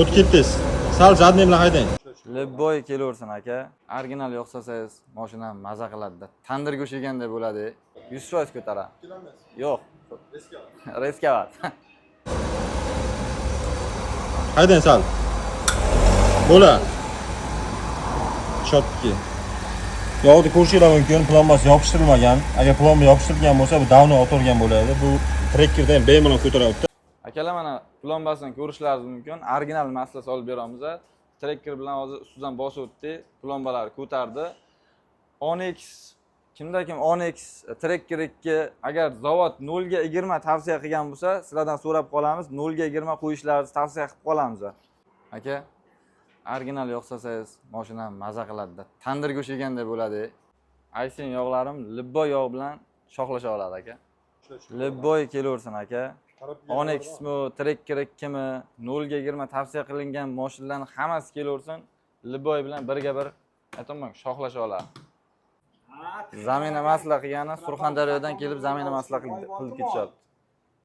O'tib ketdingiz. Sal jadniy bilan haydang. Libboy kelaversin aka. Original yo'qsasangiz, mashinam maza qiladi. Tandir go'sht yeganda bo'ladi. 100% ko'taradi. Yo'q. Reskavat. Haydang sal. Bo'la. Chotki. Yo'qda ko'rishinglar mumkin, plombasi yopishtirilmagan. Agar plomba yopishtirilgan bo'lsa, bu davno o'tirgan bo'ladi. Bu trekkerda ham bemalol ko'taradi. Akalar mana plombasini ko'rishlaringiz mumkin. Original masla solib beramiz. Trekker bilan hozir ustidan bosib o'tdi, plombalar ko'tardi. Onyx kimda kim Onyx Trekker 2 agar zavod 0 ga 20 tavsiya qilgan bo'lsa, sizlardan so'rab qolamiz. 0 ga 20 qo'yishlaringizni tavsiya qilib qolamiz. Aka, original yo'qsasangiz, mashinam maza qiladi. Tandir go'sht yeganda bo'ladi. Aysin yog'larim Libboy yog' bilan shoxlasha oladi aka. Libboy kelaversin aka. Onyxmi, Trekker 2mi, 0 ga 20 tavsiya qilingan mashinalarning hammasi kelaversin. Libboy bilan birga bir aytaman, shoxlasha oladi. Zamina masla qilgani Surxondaryodan kelib zamina masla qilib ketishyapti.